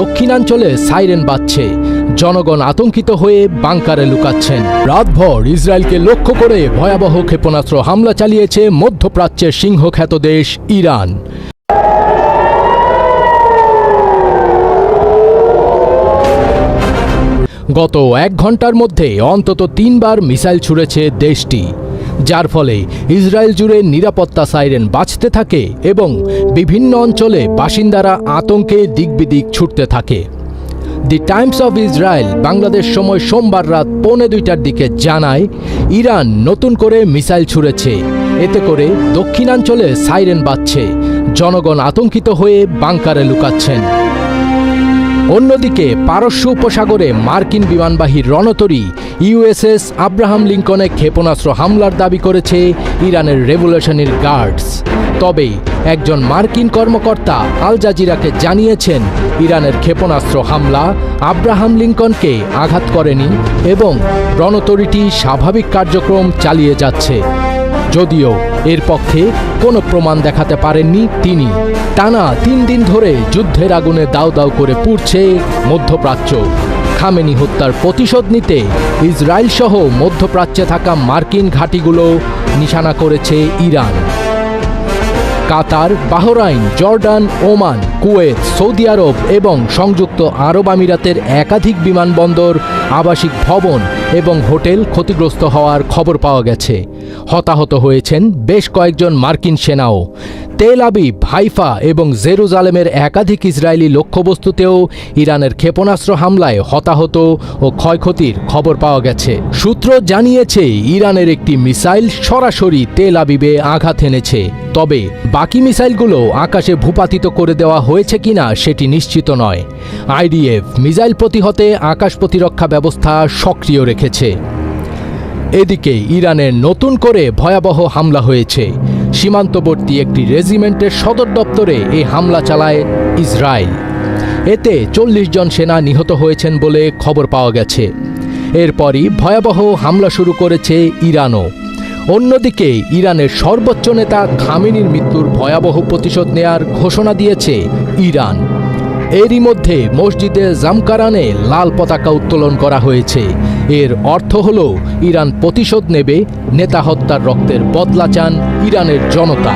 দক্ষিণাঞ্চলে সাইরেন বাজছে, জনগণ আতঙ্কিত হয়ে বাংকারে লুকাচ্ছেন। রাতভর ইসরায়েলকে লক্ষ্য করে ভয়াবহ ক্ষেপণাস্ত্র হামলা চালিয়েছে মধ্যপ্রাচ্যের সিংহখ্যাত দেশ ইরান। গত 1 ঘন্টার মধ্যে অন্তত 3 বার মিসাইল ছুড়েছে দেশটি, যার ফলে ইসরায়েল জুড়ে নিরাপত্তা সাইরেন বাজতে থাকে এবং বিভিন্ন অঞ্চলে বাসিন্দারা আতঙ্কে দিকবিদিক ছুটতে থাকে। দি টাইমস অফ ইসরায়েল বাংলাদেশ সময় সোমবার রাত 1:45টার দিকে জানায়, ইরান নতুন করে মিসাইল ছুড়েছে, এতে করে দক্ষিণাঞ্চলে সাইরেন বাজছে, জনগণ আতঙ্কিত হয়ে বাংকারে লুকাচ্ছেন। অন্যদিকে পারস্য উপসাগরে মার্কিন বিমানবাহী রণতরী ইউএসএস আব্রাহাম লিঙ্কনে ক্ষেপণাস্ত্র হামলার দাবি করেছে ইরানের রেভলিউশনারি গার্ডস। তবে একজন মার্কিন কর্মকর্তা আল জাজিরাকে জানিয়েছেন, ইরানের ক্ষেপণাস্ত্র হামলা আব্রাহাম লিঙ্কনকে আঘাত করেনি এবং রণতরীটি স্বাভাবিক কার্যক্রম চালিয়ে যাচ্ছে। যদিও এর পক্ষে কোনো প্রমাণ দেখাতে পারেননি তিনি। টানা 3 দিন ধরে যুদ্ধের আগুনে দাউ দাউ করে পুড়ছে মধ্যপ্রাচ্য। খামেনি হত্যার প্রতিশোধ নিতে ইসরায়েল সহ মধ্যপ্রাচ্যে থাকা মার্কিন ঘাঁটিগুলো নিশানা করেছে Iran. Qatar, Bahrain, Jordan, Oman, Kuwait, Saudi Arabia এবং সংযুক্ত আরব আমিরাতের একাধিক বিমানবন্দর, আবাসিক ভবন এবং হোটেল ক্ষতিগ্রস্ত হওয়ার খবর পাওয়া গেছে। হতাহত হয়েছেন বেশ কয়েকজন মার্কিন সেনাও। তেল আবিব, হাইফা এবং জেরুজালেমের একাধিক ইসরায়েলি লক্ষ্যবস্তুতেও ইরানের ক্ষেপণাস্ত্র হামলায় হতাহত ও ক্ষয়ক্ষতির খবর পাওয়া গেছে। সূত্র জানিয়েছে, ইরানের একটি মিসাইল সরাসরি তেল আবিবে আঘাত এনেছে, তবে বাকি মিসাইলগুলো আকাশে ভূপাতিত করে দেওয়া হয়েছে কিনা সেটি নিশ্চিত নয়। আইডিএফ মিসাইল প্রতিহতে আকাশ প্রতিরক্ষা ব্যবস্থা সক্রিয় রেখেছে। এদিকে ইরানের নতুন করে ভয়াবহ হামলা হয়েছে। সীমান্তবর্তী একটি রেজিমেন্টের সদর দপ্তরে এই হামলা চালায় ইসরায়েল। এতে 40 জন সেনা নিহত হয়েছেন বলে খবর পাওয়া গেছে। এরপরই ভয়াবহ হামলা শুরু করেছে ইরানও। অন্যদিকে ইরানের সর্বোচ্চ নেতা খামেনির মৃত্যুর ভয়াবহ প্রতিশোধ নেয়ার ঘোষণা দিয়েছে ইরান। এরই মধ্যে মসজিদে জামকারানে লাল পতাকা উত্তোলন করা হয়েছে। এর অর্থ হল, ইরান প্রতিশোধ নেবে, নেতা হত্যার রক্তের বদলা চান ইরানের জনতা।